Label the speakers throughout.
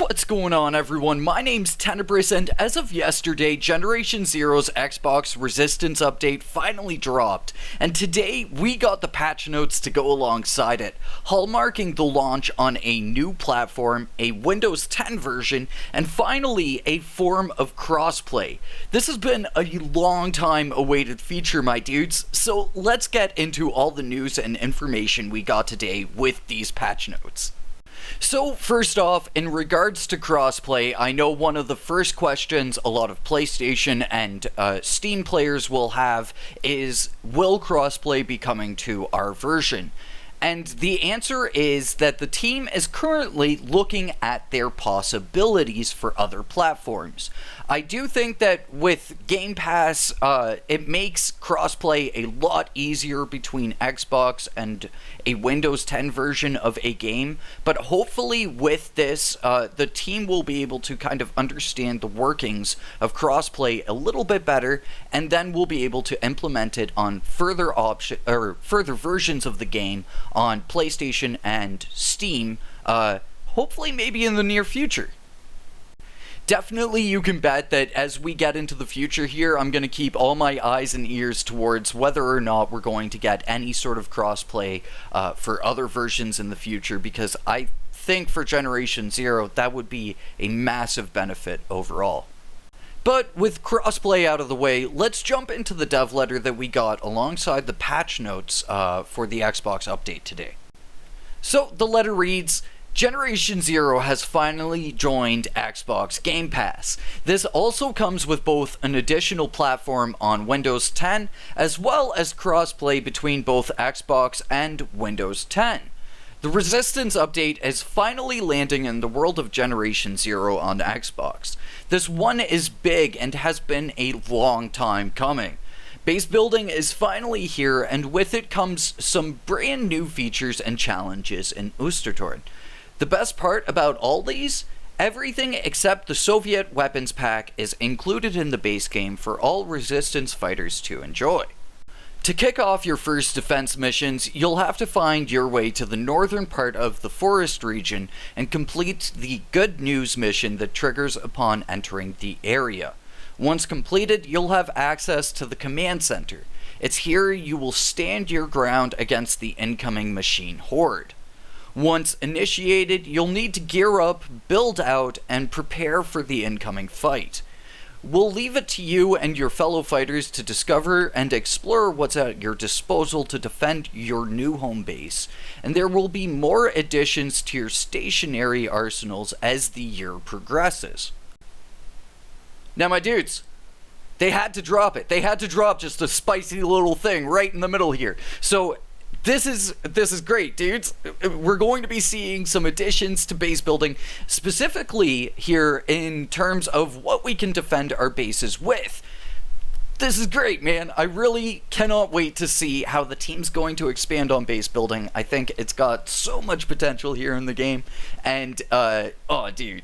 Speaker 1: What's going on, everyone? My name's Tenebris, and as of yesterday, Generation Zero's Xbox Resistance update finally dropped, and today we got the patch notes to go alongside it, hallmarking the launch on a new platform, a Windows 10 version, and finally a form of crossplay. This has been a long time awaited feature, my dudes, so let's get into all the news and information we got today with these patch notes. So first off, in regards to crossplay, I know one of the first questions a lot of PlayStation and Steam players will have is, will crossplay be coming to our version? And the answer is that the team is currently looking at their possibilities for other platforms. I do think that with Game Pass, it makes crossplay a lot easier between Xbox and a Windows 10 version of a game, but hopefully with this, the team will be able to kind of understand the workings of crossplay a little bit better, and then we'll be able to implement it on further versions of the game on PlayStation and Steam, hopefully maybe in the near future. Definitely you can bet that as we get into the future here, I'm going to keep all my eyes and ears towards whether or not we're going to get any sort of crossplay for other versions in the future, because I think for Generation Zero that would be a massive benefit overall. But with crossplay out of the way, let's jump into the dev letter that we got alongside the patch notes for the Xbox update today. So the letter reads, Generation Zero has finally joined Xbox Game Pass. This also comes with both an additional platform on Windows 10 as well as crossplay between both Xbox and Windows 10. The Resistance update is finally landing in the world of Generation Zero on Xbox. This one is big and has been a long time coming. Base building is finally here, and with it comes some brand new features and challenges in Ostertorn. The best part about all these? Everything except the Soviet weapons pack is included in the base game for all Resistance fighters to enjoy. To kick off your first defense missions, you'll have to find your way to the northern part of the forest region and complete the Good News mission that triggers upon entering the area. Once completed, you'll have access to the command center. It's here you will stand your ground against the incoming machine horde. Once initiated, you'll need to gear up, build out, and prepare for the incoming fight. We'll leave it to you and your fellow fighters to discover and explore what's at your disposal to defend your new home base, and there will be more additions to your stationary arsenals as the year progresses. Now, my dudes, they had to drop it. They had to drop just a spicy little thing right in the middle here. So This is great, dudes. We're going to be seeing some additions to base building, specifically here in terms of what we can defend our bases with. This is great, man. I really cannot wait to see how the team's going to expand on base building. I think it's got so much potential here in the game, and oh dude.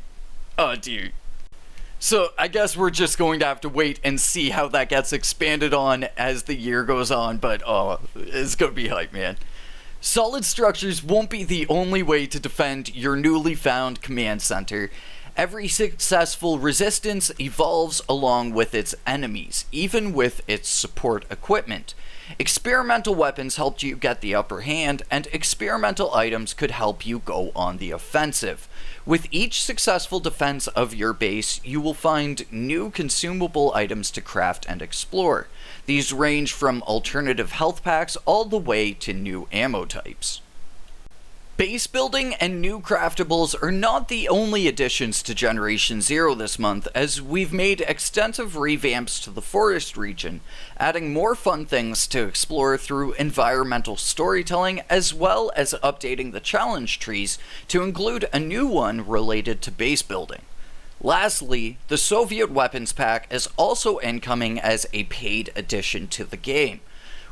Speaker 1: So I guess we're just going to have to wait and see how that gets expanded on as the year goes on, but oh, it's going to be hype, man. Solid structures won't be the only way to defend your newly found command center. Every successful resistance evolves along with its enemies, even with its support equipment. Experimental weapons helped you get the upper hand, and experimental items could help you go on the offensive. With each successful defense of your base, you will find new consumable items to craft and explore. These range from alternative health packs all the way to new ammo types. Base building and new craftables are not the only additions to Generation Zero this month, as we've made extensive revamps to the forest region, adding more fun things to explore through environmental storytelling, as well as updating the challenge trees to include a new one related to base building. Lastly, the Soviet weapons pack is also incoming as a paid addition to the game.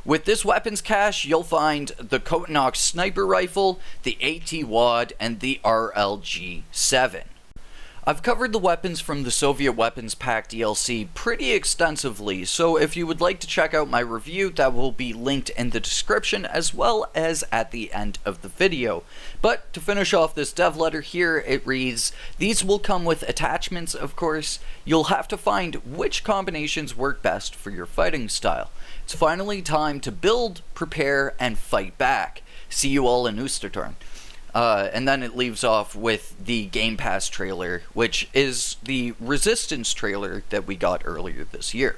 Speaker 1: With this weapons cache, you'll find the Kotenok sniper rifle, the AT-WAD, and the RLG-7. I've covered the weapons from the Soviet Weapons Pack DLC pretty extensively, so if you would like to check out my review, that will be linked in the description as well as at the end of the video. But to finish off this dev letter here, it reads, these will come with attachments, of course. You'll have to find which combinations work best for your fighting style. It's finally time to build, prepare, and fight back. See you all in Oostertorn. And then it leaves off with the Game Pass trailer, which is the Resistance trailer that we got earlier this year.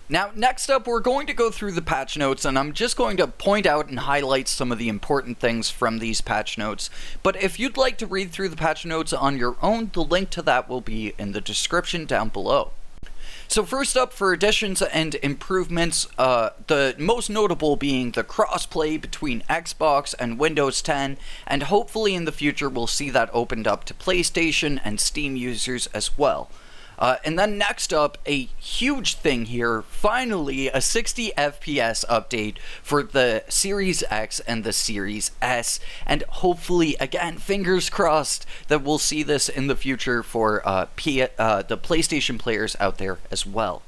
Speaker 1: Now, next up, we're going to go through the patch notes, and I'm just going to point out and highlight some of the important things from these patch notes. But if you'd like to read through the patch notes on your own, the link to that will be in the description down below. So first up, for additions and improvements, the most notable being the crossplay between Xbox and Windows 10, and hopefully in the future we'll see that opened up to PlayStation and Steam users as well. And then next up, a huge thing here, finally a 60 FPS update for the Series X and the Series S, and hopefully, again, fingers crossed, that we'll see this in the future for the PlayStation players out there as well.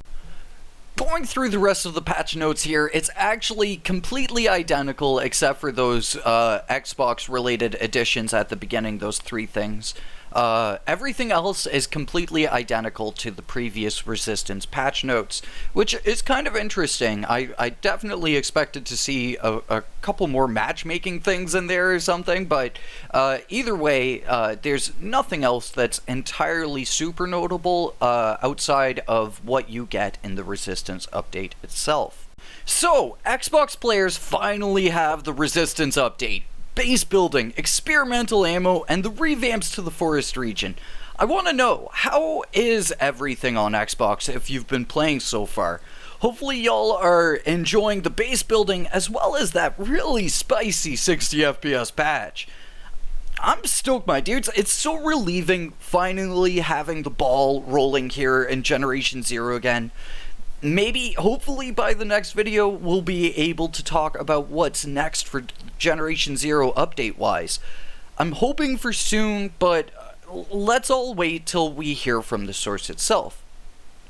Speaker 1: Going through the rest of the patch notes here, it's actually completely identical except for those Xbox-related additions at the beginning, those three things. Everything else is completely identical to the previous Resistance patch notes, which is kind of interesting. I definitely expected to see a couple more matchmaking things in there or something, but either way, there's nothing else that's entirely super notable outside of what you get in the Resistance update itself. So, Xbox players finally have the Resistance update. Base building, experimental ammo, and the revamps to the forest region. I want to know, how is everything on Xbox if you've been playing so far? Hopefully y'all are enjoying the base building as well as that really spicy 60 FPS patch. I'm stoked, my dudes. It's so relieving finally having the ball rolling here in Generation Zero again. Maybe, hopefully by the next video, we'll be able to talk about what's next for Generation Zero update-wise. I'm hoping for soon, but let's all wait till we hear from the source itself.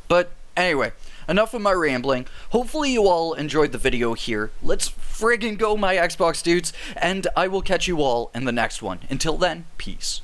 Speaker 1: But anyway, enough of my rambling. Hopefully you all enjoyed the video here. Let's friggin' go, my Xbox dudes, and I will catch you all in the next one. Until then, peace.